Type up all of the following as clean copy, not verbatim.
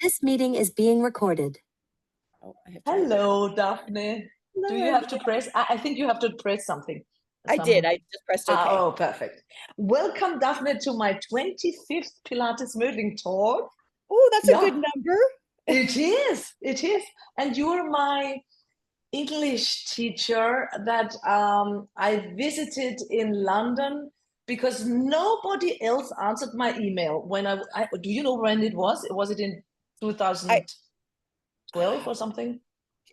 This meeting is being recorded. Oh, I have to. Hello, Daphne. Do you Hello. have to press? I think you have to press something. I did. I just pressed OK. Oh, perfect. Welcome, Daphne, to my 25th Pilates Modeling talk. Oh, that's a good number. It is. It is. And you're my English teacher that I visited in London because nobody else answered my email when do you know when it was? Was it in 2012 or something?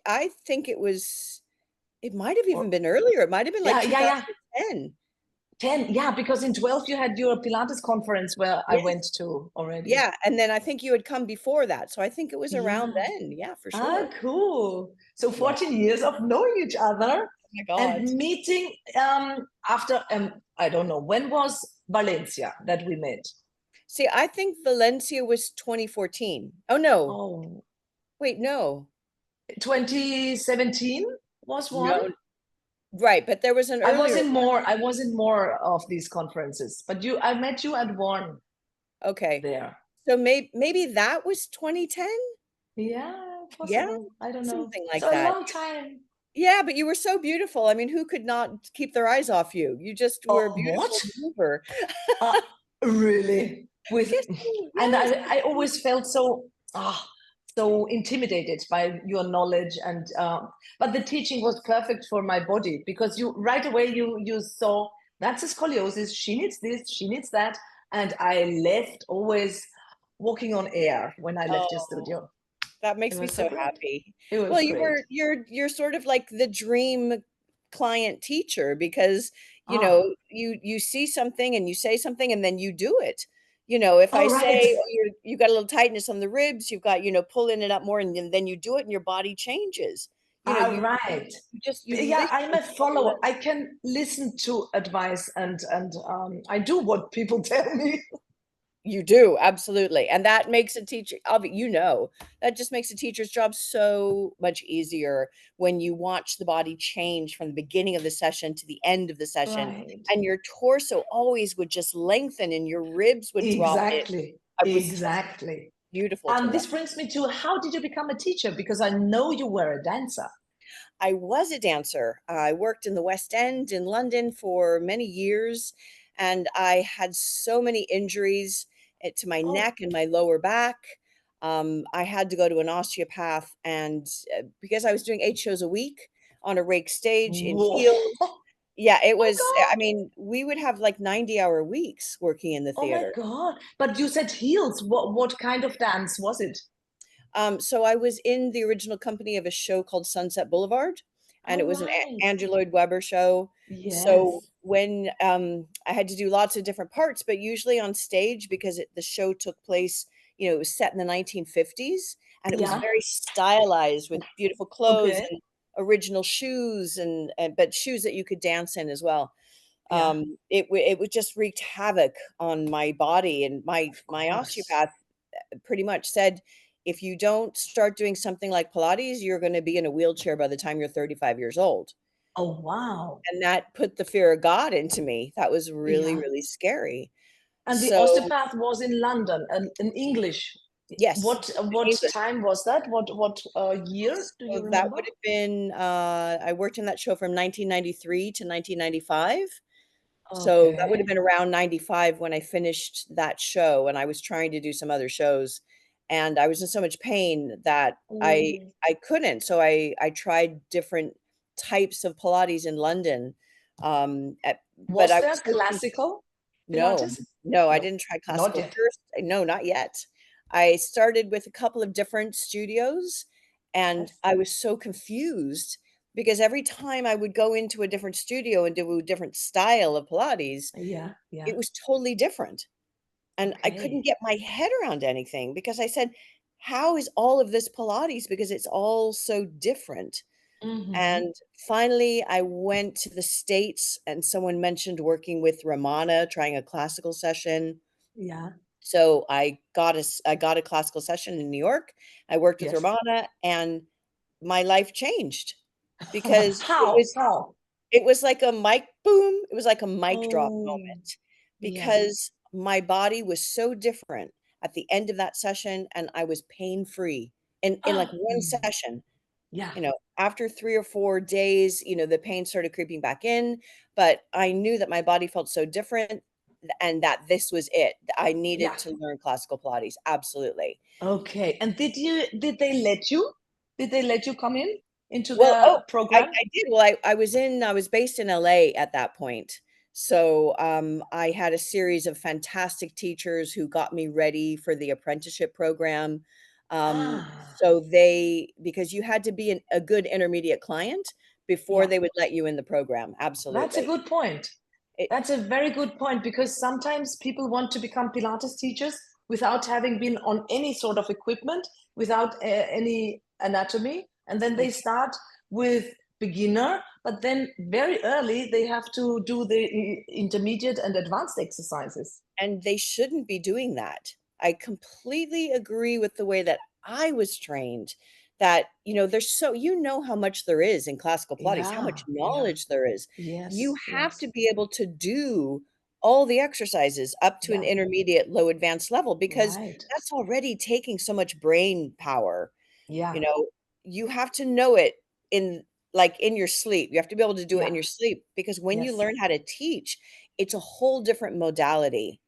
I think it might have even been earlier. It might have been like 2010. 10, yeah, because in 12 you had your Pilates conference where I went to already. Yeah, and then I think you had come before that. So I think it was around then. Yeah, for sure. Ah, cool. So 14 years of knowing each other and meeting after, I don't know, when was Valencia that we met? See, I think Valencia was 2014. Oh, no. Oh. Wait, no. 2017 was one? No. Right, but there was an earlier I wasn't more of these conferences, but I met you at one. Okay. There. So maybe that was 2010? Yeah, possible. Yeah, I don't know. something like that. that. A long time. Yeah, but you were so beautiful. I mean, who could not keep their eyes off you? You just were a beautiful mover. Really? And I always felt so intimidated by your knowledge, and but the teaching was perfect for my body because you right away you saw that's a scoliosis. She needs this. She needs that. And I left always walking on air when I left your studio. That makes me so happy. Well, great. You're sort of like the dream client teacher because you know you see something and you say something and then you do it. You know, if I say you got a little tightness on the ribs, you've got pulling it up more, and then you do it and your body changes. You know, I'm a follower. I can listen to advice and I do what people tell me. You do, absolutely. And that makes a teacher, that just makes a teacher's job so much easier when you watch the body change from the beginning of the session to the end of the session. And your torso always would just lengthen and your ribs would drop in. Exactly. Beautiful. And this brings me to, how did you become a teacher? Because I know you were a dancer. I was a dancer. I worked in the West End in London for many years, and I had so many injuries to my neck and my lower back. I had to go to an osteopath, and because I was doing 8 shows a week on a rake stage in heels. Yeah, it was, I mean, we would have like 90-hour weeks working in the theater. Oh my God. But you said heels. What kind of dance was it? So I was in the original company of a show called Sunset Boulevard, and it was an Andrew Lloyd Webber show. So when I had to do lots of different parts, but usually on stage because the show took place, it was set in the 1950s, and it was very stylized with beautiful clothes and original shoes, but shoes that you could dance in as well. It would just wreaked havoc on my body, and my osteopath pretty much said, if you don't start doing something like Pilates, you're going to be in a wheelchair by the time you're 35 years old. Oh, wow. And that put the fear of God into me. That was really, really scary. And the osteopath was in London, in English. Yes. What time was that? What year do you remember? That would have been, I worked in that show from 1993 to 1995. So that would have been around 95 when I finished that show, and I was trying to do some other shows, and I was in so much pain that I couldn't. So I tried different types of Pilates in London. Was there classical Pilates? No, I didn't try classical first. No, not yet. I started with a couple of different studios, and I was so confused because every time I would go into a different studio and do a different style of Pilates, it was totally different. And I couldn't get my head around anything because I said, how is all of this Pilates? Because it's all so different. And finally, I went to the States, and someone mentioned working with Ramana, trying a classical session. Yeah. So I got a classical session in New York. I worked with Ramana, and my life changed because it was like a mic boom. It was like a mic drop moment because my body was so different. at the end of that session, and I was pain-free in like one session. Yeah. You know, after 3 or 4 days, you know, the pain started creeping back in, but I knew that my body felt so different and that this was it. I Yeah. needed to learn classical Pilates. Absolutely. Okay. And did they let you? Did they let you come into Well, the program? I did. Well, I was based in LA at that point. So, I had a series of fantastic teachers who got me ready for the apprenticeship program. Ah, So because you had to be a good intermediate client before yeah. they would let you in the program. That's a Absolutely. good point. It That's a very good point because sometimes people want to become Pilates teachers without having been on any sort of equipment, without any anatomy. And then they start with beginner, but then very early they have to do the intermediate and advanced exercises. And they shouldn't be doing that. I completely agree with the way that I was trained that, you know, there's so you know how much there is in classical Pilates, how Yeah, much yeah. knowledge there is. You Yes, have to yes. be able to do all the exercises up to an Yeah, intermediate, low advanced level because right. that's already taking so much brain power. You Yeah, know, you have to know it in in your sleep. You have to be able to do it in yeah, your sleep because when you yes. learn how to teach, it's a whole different modality.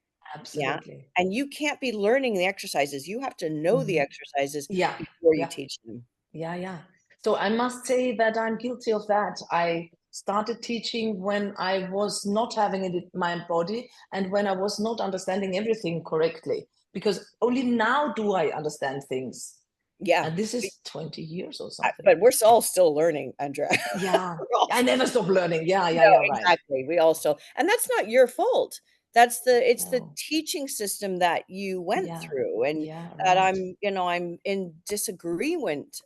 Yeah, Absolutely. and you can't be learning the exercises, you have to know the Mhm. exercises Yeah, before you yeah. teach them. Yeah, yeah. So I must say that I'm guilty of that. I started teaching when I was not having it in my body and when I was not understanding everything correctly, because only now do I understand things. Yeah, And this is 20 years or something. but we're all still learning, Andrea. Yeah. We're all I never stop learning. Yeah, No, yeah, yeah, right. exactly, we all still and that's not your fault. It's the No. teaching system that you went Yeah. through and Yeah, that right. I'm in disagreement.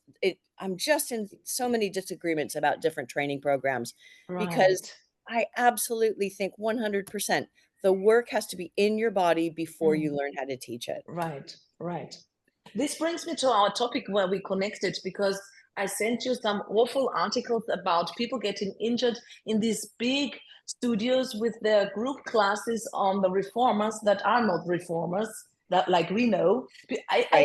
I'm just in so many disagreements about different training programs because Right. I absolutely think 100% the work has to be in your body before you Mm. learn how to teach it. Right, right. This brings me to our topic where we connected because I sent you some awful articles about people getting injured in these big studios with their group classes on the reformers that are not reformers, that like we know. Right. I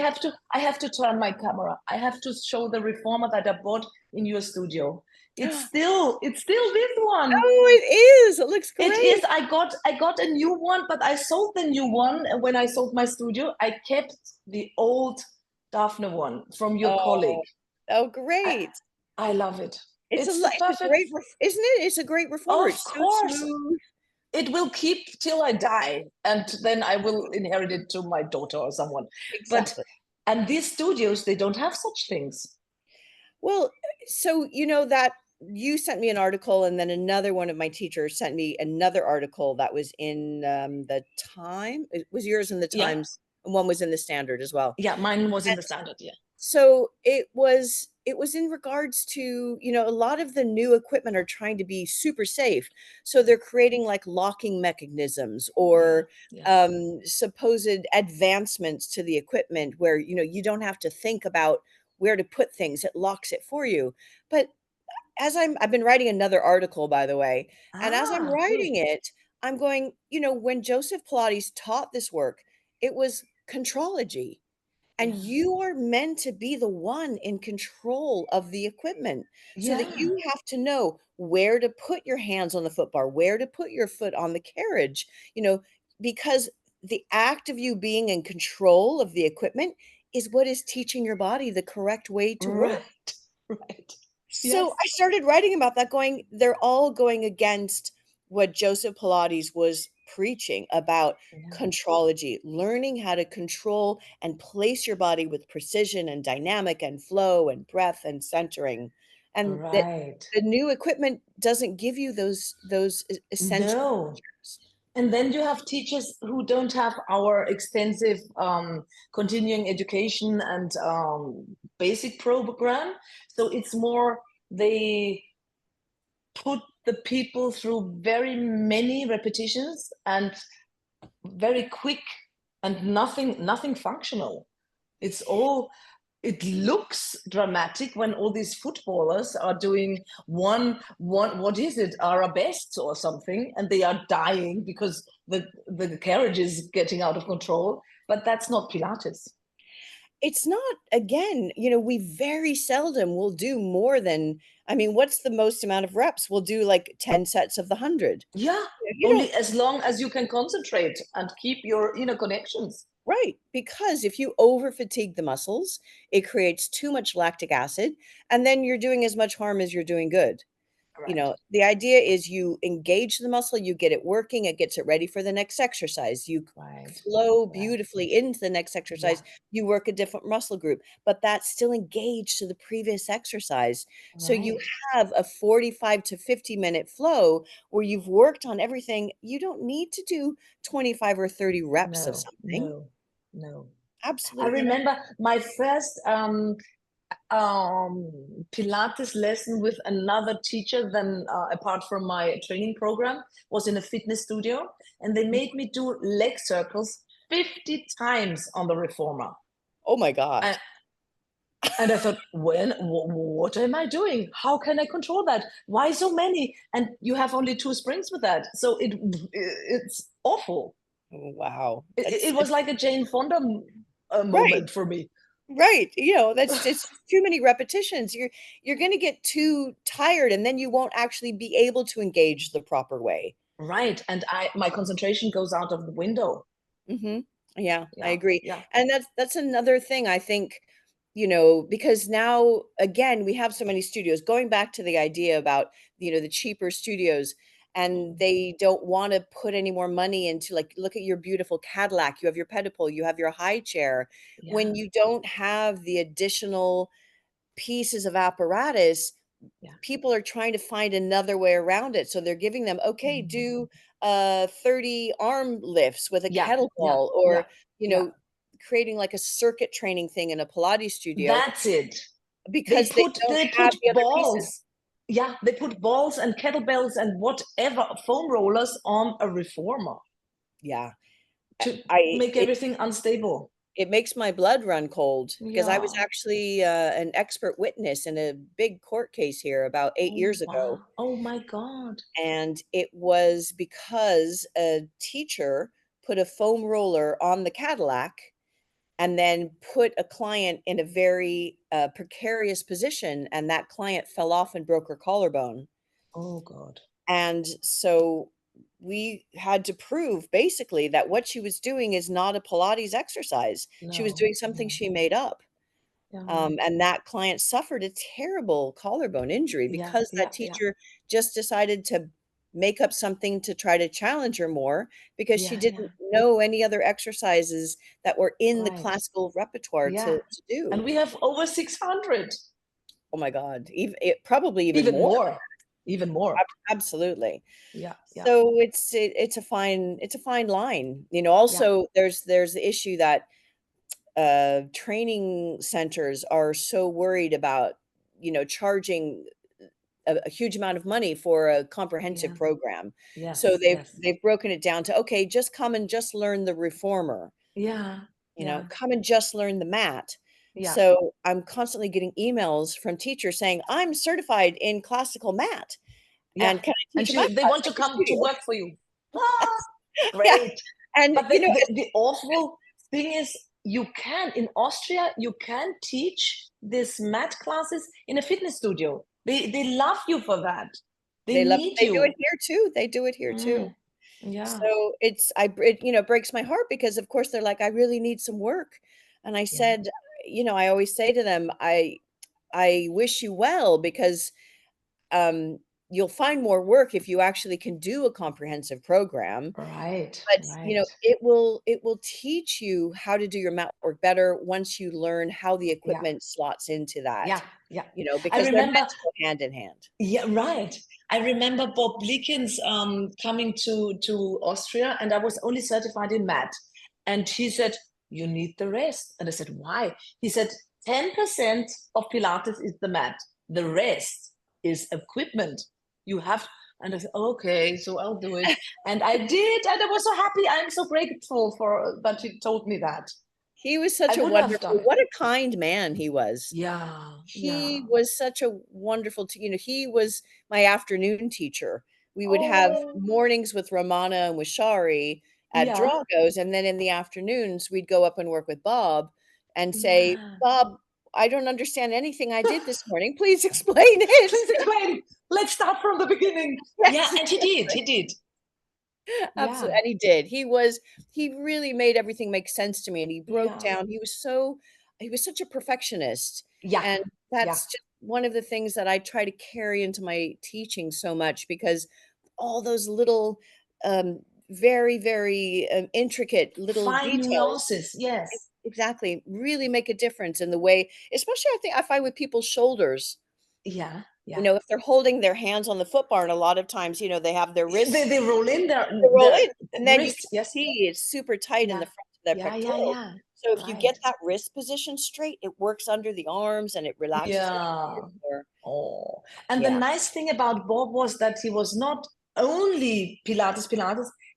have to turn my camera. I have to show the reformer that I bought in your studio. It's still this one. Oh, it is, it looks It great. is. I got a new one, but I sold the new one when I sold my studio. I kept the old Daphne one from your Oh, colleague. oh, I, great. I love it. It's the It's a perfect. great isn't it? It's a great reformer, Of it's so course, smooth. it will keep till I die, and then I will inherit it to my daughter or someone. But Exactly. and these studios, they don't have such things. Well, so, you know, that you sent me an article, and then another one of my teachers sent me another article that was in, the Time it was yours in the Yeah, Times, and one was in the Standard as well. yeah. Mine was in And the standard. Yeah. so it was in regards to, you know, a lot of the new equipment are trying to be super safe. So they're creating like locking mechanisms Yeah. or Yeah. supposed advancements to the equipment where, you know, you don't have to think about where to put things. It locks it for you. But I've been writing another article, by the way, and as I'm Ah, good. writing it, I'm going, you know, when Joseph Pilates taught this work, it was contrology. And Yeah. you are meant to be the one in control of the equipment so that Yeah. you have to know where to put your hands on the foot bar, where to put your foot on the carriage, you know, because the act of you being in control of the equipment is what is teaching your body the correct way to work. Right. Right. So Yes. I started writing about that going, they're all going against what Joseph Pilates was preaching about Yeah. contrology, learning how to control and place your body with precision and dynamic and flow and breath and centering. And that Right. the new equipment doesn't give you those essential No. features. And then you have teachers who don't have our extensive continuing education and basic program. So it's more they put the people through very many repetitions and very quick and nothing functional. It's all it looks dramatic when all these footballers are doing one what is it arabesques or something and they are dying because the carriage is getting out of control, but that's not Pilates. It's not, again, we very seldom will do more than, I mean, what's the most amount of reps? We'll do like 10 sets of the 100. Yeah, You only don't, as long as you can concentrate and keep your inner connections. right, because if you over fatigue the muscles, it creates too much lactic acid, and then you're doing as much harm as you're doing good. Right. The idea is you engage the muscle, you get it working, it gets it ready for the next exercise. You Right. flow Right. beautifully into the next exercise. Yeah. You work a different muscle group, but that's still engaged to the previous exercise. So you Right. have a 45 to 50-minute flow where you've worked on everything. You don't need to do 25 or 30 reps of No, something. no, no. I Absolutely not. remember my first Pilates lesson with another teacher than apart from my training program was in a fitness studio, and they made me do leg circles 50 times on the reformer. Oh my God. And, and I thought, what am I doing? How can I control that? Why so many? And you have only 2 springs with that, so it's awful. Wow. It was like a Jane Fonda Right. moment for me. Right, that's just too many repetitions. You're gonna get too tired, and then you won't actually be able to engage the proper way. Right, and my concentration goes out of the window. Mhm. Yeah, I Yeah, agree, yeah. and that's another thing I think, because now, again, we have so many studios, going back to the idea about, the cheaper studios, and Mm, they don't wanna put any more money into, like, look at your beautiful Cadillac, you have your pedipole, you have your high chair. yeah, When you don't have the additional pieces of apparatus, yeah. people are trying to find another way around it. So they're giving them, okay, Mm. do 30 arm lifts with a Yeah, yeah, kettlebell, yeah, or, yeah. creating like a circuit training thing in a Pilates studio That's it. because they don't They have put the other pieces. balls. Yeah, they put balls and kettlebells and whatever foam rollers on a reformer Yeah. to I make everything unstable. it makes my blood run cold because I was Yeah. actually an expert witness in a big court case here about 8 years Oh ago. wow. Oh my God. And it was because a teacher put a foam roller on the Cadillac and then put a client in a very, precarious position, and that client fell off and broke her collarbone. Oh God. And so we had to prove basically that what she was doing is not a Pilates exercise. She was No, doing something no. she made up. Yeah. And that client suffered a terrible collarbone injury Yeah, because that yeah, yeah. teacher just decided to make up something to try to challenge her more because she Yeah, yeah. didn't know any other exercises that were in the Right. classical repertoire Yeah. to do. And we have over 600. Oh my God, probably even Even more. more. Even more. Absolutely. Yeah, yeah, So it's a fine line. yeah, Also there's the issue that training centers are so worried about, charging a huge amount of money for a comprehensive yeah. program. So Yes, they've yes. they've broken it down to, okay, just come and just learn the reformer, Yeah, yeah, come and just learn the mat. yeah, So I'm constantly getting emails from teachers saying, "I'm certified in classical mat, yeah. and can I And teach a mat they class want to at your come to studio?" work for you. Ah, Yeah, great. and, But the awful thing is, you can, in Austria, you can teach this mat classes in a fitness studio. They love you for that. They need they do it you. here too. They do it here too. Mm, yeah, So it breaks my heart because of course they're like, "I really need some work." And I yeah, said, I always say to them, I wish you well because um you'll find more work if you actually can do a comprehensive program. right, But right. it will teach you how to do your mat work better once you learn how the Yeah, equipment slots into that, yeah, yeah. I because they're meant remember. to go hand in hand. Yeah, right. I remember Bob Likens coming to Austria, and I was only certified in math. And he said, "You need the rest." And I said, "Why?" He said, "10% of Pilates is the mat. The rest is equipment. You have." And I said, "Okay, so I'll do it." And I did, and I was so happy. I'm so grateful for that he told me that. He was I such a would have done wonderful it. What a kind man he was. Yeah, He yeah, was such a wonderful t he was my afternoon teacher. we would have Oh, mornings with Ramana and with Shari at yeah. Drago's, and then in the afternoons, we'd go up and work with Bob and say, Yeah. "Bob, I don't understand anything I did this morning. Please explain it." Please explain. Let's start from the beginning. Yeah, Yes, and he did. He did. absolutely, Yeah. and he did. He really made everything make sense to me, and he broke Yeah. down. He was such a perfectionist, Yeah. and Yeah. that's just one of the things that I try to carry into my teaching so much because all those little, um, very, very, intricate little Fine details nuances. Yes. exactly, really make a difference in the way especially I find with people's shoulders, Yeah. you Yeah. know, if they're holding their hands on the foot bar, and a lot of times, you know, they have their They, wrists they roll in they roll their in, and then you wrists. can Yes. see it's super tight in Yeah. the front of their Yeah. Yeah. pectorals. Yeah. So if you Right. get that wrist position straight, it works under the arms and it relaxes their Yeah. shoulders more. Oh, and the Yeah. nice thing about Bob was that he was not only Pilates,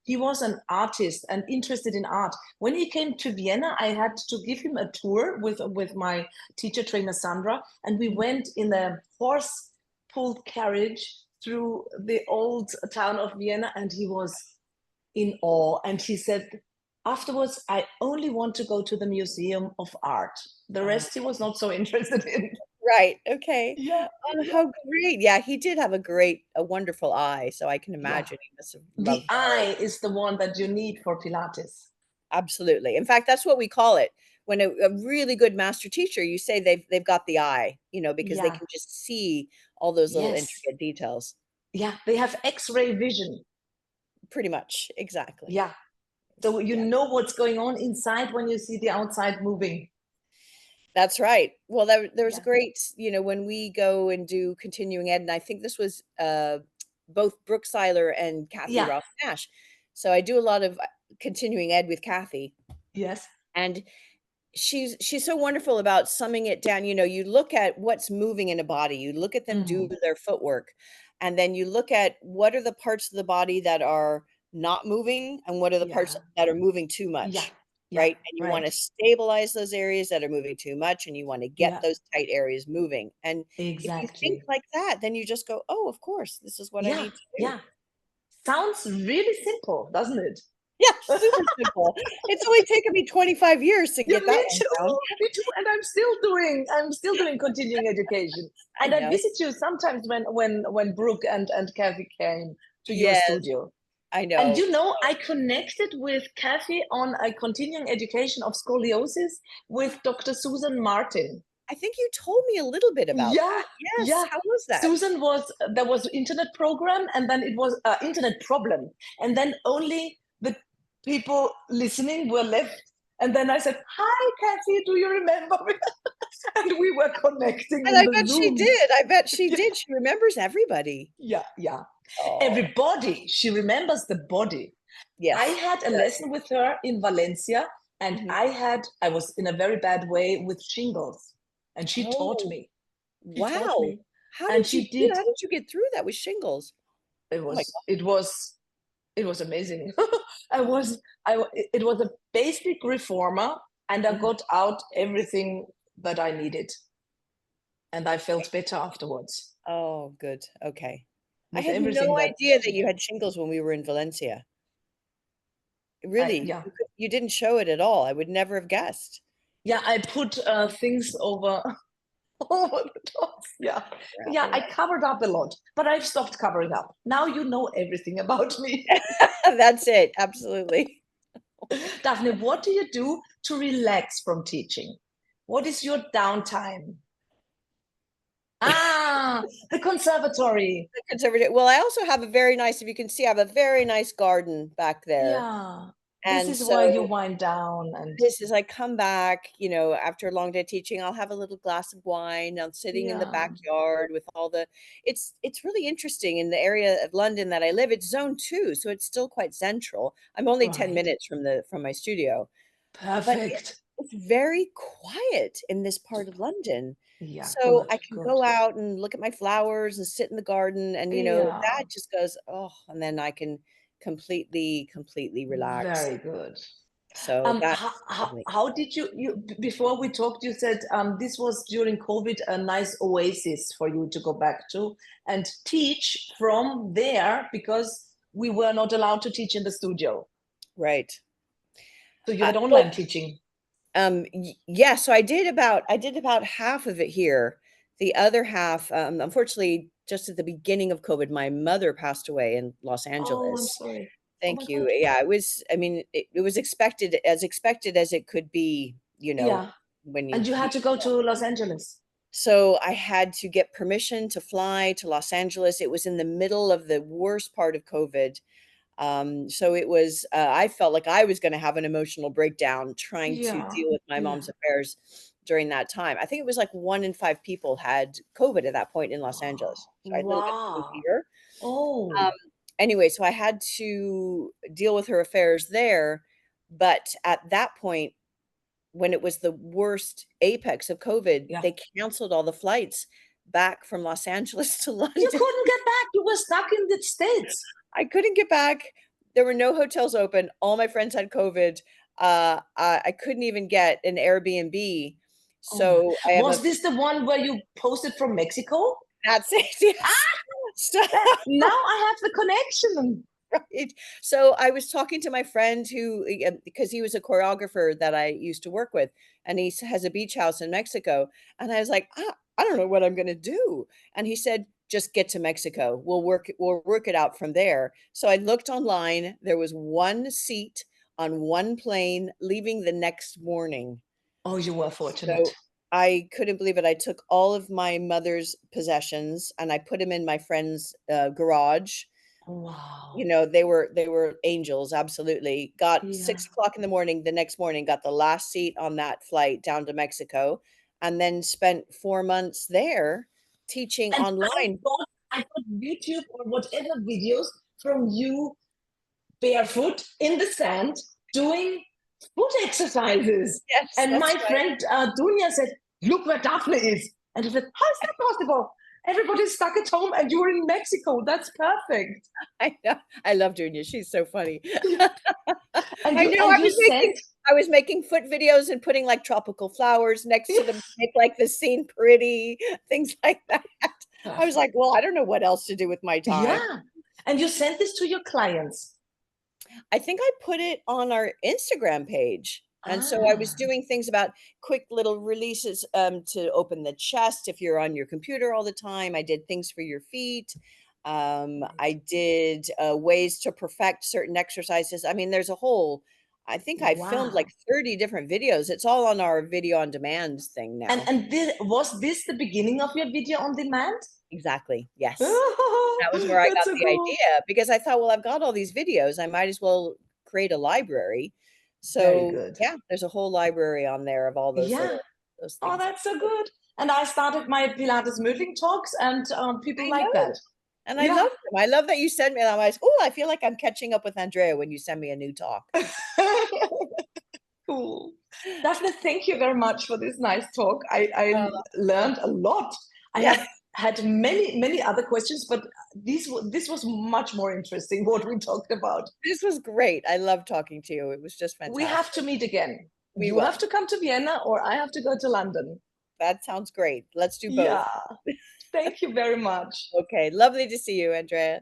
he was an artist and interested in art. When he came to Vienna, I had to give him a tour with my teacher trainer Sandra, and we Mhm. went in a horse-pulled carriage through the old town of Vienna, and he was in awe. And he said, afterwards, I only want to go to the Museum of Art. The Oh, rest he was not so interested in. right, okay. Yeah, Oh, yeah, how great. Yeah, he did have a wonderful eye, so I can yeah. imagine he must have The loved art. eye is the one that you need for Pilates. Absolutely. In fact, that's what we call it. When a really good master teacher, you say they've got the eye, you know, because they Yeah, can just see all those little yes. intricate details. Yeah, they have X-ray vision. Pretty much, exactly. Yeah. So you Yeah, know what's going on inside when you see the outside moving. that's right. Well, there was a Yeah. great, you know, when we go and do continuing ed, and I think this was both Brooke Seiler and Kathy Yeah. Ross Nash. So I do a lot of continuing ed with Kathy, Yes. and she's so wonderful about summing it down. You know, you look at what's moving in a body, you look at them do Mhm. their footwork, and then you look at what are the parts of the body that are not moving and what are the parts Yeah. that are moving too Yeah. much, Yeah. right? And you want to Right. stabilize those areas that are moving too much and you want to get Yeah. those tight areas moving. And if you think Exactly. like that, then you just go, "Oh, of course, this is what I Yeah. need to do." Yeah. Sounds really simple, doesn't it? Yeah, super simple. It's only taken me 25 years to Yeah, get that me one too. down. Me too. And I'm still doing continuing education. I And I know. visit you sometimes when Brooke and Kathy came to your Yes, studio. I And know. you know, I connected with Kathy on a continuing education of scoliosis with Dr. Susan Martin. I think you told me a little bit about Yeah, that. Yes, yeah. how was that? Susan was there was internet program, and then it was internet problem, and then only the people listening were left. And then I said, "Hi, Kathy, do you remember me?" And we were connecting And in I the bet she Zoom. did, I bet she Yeah, did, she remembers everybody. yeah, yeah. Oh, Everybody, she remembers the body. I yes, had she a does. lesson with her in Valencia, and Mhm. I was in a very bad way with shingles, and she taught Oh, me. She taught wow. me, and she did. How did you get through that with shingles? It Oh my was god. it was it was amazing. It was a basic reformer, and I Mhm. got out everything that I needed, and I felt better afterwards Oh, good, okay. I with had no everything that idea that she you did. had shingles when we were in Valencia. I Really, Yeah, you didn't show it at all, I would never have guessed. yeah. I put things over over the top. Yeah, yeah. Gravel. I covered up a lot, but I've stopped covering up. Now you know everything about me. That's it, absolutely. Daphne, what do you do to relax from teaching? What is your downtime? Ah, the conservatory. Conservative well, I also have a very nice if you can see, I have a very nice garden back there, Yeah. This and is where you so wind down and this is I come back, you know, after a long day teaching, I'll have a little glass of wine, I'm sitting in the yeah, backyard with all the it's really interesting in the area of London that I live, it's zone 2, so it's still quite central. I'm only 10 right. minutes from my studio, but Perfect. it's very quiet in this part of London. Yeah, So good, I can good. go out and look at my flowers and sit in the garden and, you know, Yeah, that just goes, "Oh," and then I can completely very relax. good. So that's lovely. How did you before we talked, you said this was during COVID a nice oasis for you to go back to and teach from there because we were not allowed to teach in the studio. Right. So you had Well, online teaching. yeah, so I did about half of it here. The other half, unfortunately, just at the beginning of COVID, my mother passed away in Los Oh, I'm Angeles. sorry. Oh my Thank you. God. Yeah, I mean, it was expected as it could be, Yeah. when And you, you had to go to Los Angeles. so I had to get permission to fly to Los Angeles. It was in the middle of the worst part of COVID. So it was, I felt like I was going to have an emotional breakdown trying to Yeah. deal with my Yeah. mom's affairs during that time. I think it was like 1 in 5 people had COVID at that point in Los Angeles. So I literally got to move Wow. here. Oh, Um, anyway, so I had to deal with her affairs there. But at that point, when it was the worst apex of COVID, yeah. they canceled all the flights back from Los Angeles to You London. couldn't get back. You were stuck in the States. I couldn't get back. There were no hotels open. All my friends had COVID. I couldn't even get an Airbnb. Oh my. So I have a Was this the one where you posted from Mexico? that's it. Yes. Ah, So, now I have the connection. right. So I was talking to my friend who, because he was a choreographer that I used to work with, and he has a beach house in Mexico. And I was like, I don't know what I'm going to do. And he said, just get to Mexico. We'll work it out from there. So I looked online. There was one seat on one plane leaving the next morning. Oh, you were fortunate. So I couldn't believe it. I took all of my mother's possessions and I put them in my friend's garage. Wow. They were angels, absolutely. Got Yeah. 6 o'clock in the morning, the next morning, got the last seat on that flight down to Mexico, and then spent 4 months there teaching And online. I got YouTube or whatever videos from you barefoot in the sand doing foot exercises. Yes, And that's my right. friend Dunya said, "Look where Daphne is." And I said, "How is that possible? Everybody's stuck at home and you're in Mexico. That's perfect." I know. I love Dunya. She's so funny. Yeah. I know. And you sent I was making foot videos and putting like tropical flowers next to them to make like the scene pretty, things like that. I was like, perfect. well, I don't know what else to do with my time. Yeah. And you sent this to your clients. I think I put it on our Instagram page. And so I was Ah, doing things about quick little releases to open the chest if you're on your computer all the time. I did things for your feet. right. I did ways to perfect certain exercises. I mean, there's a whole, I think I filmed like Wow. 30 different videos. It's all on our video on demand thing now. And was this the beginning of your video on demand? Exactly. Yes. Oh, That was where I that's got so the cool. idea because I thought, well, I've got all these videos. I might as well create a library. Very So good. yeah, there's a whole library on there of all Yeah. those Oh, things. that's so good. And I started my Pilates moving talks, and people I like that. know. And I Yeah. love them. I love that you sent me them. I was, oh, I feel like I'm catching up with Andrea when you send me a new talk. Cool. Daphne, thank you very much for this nice talk. I Uh, learned a lot. I yeah, have had many other questions, but this was much more interesting what we talked about. this was great. I love talking to you. It was just We have fantastic. to meet again. We You have will. to come to Vienna, or I have to go to London. That sounds great. Let's do both. Yeah. Thank you very much. Okay. Lovely to see you, Andrea.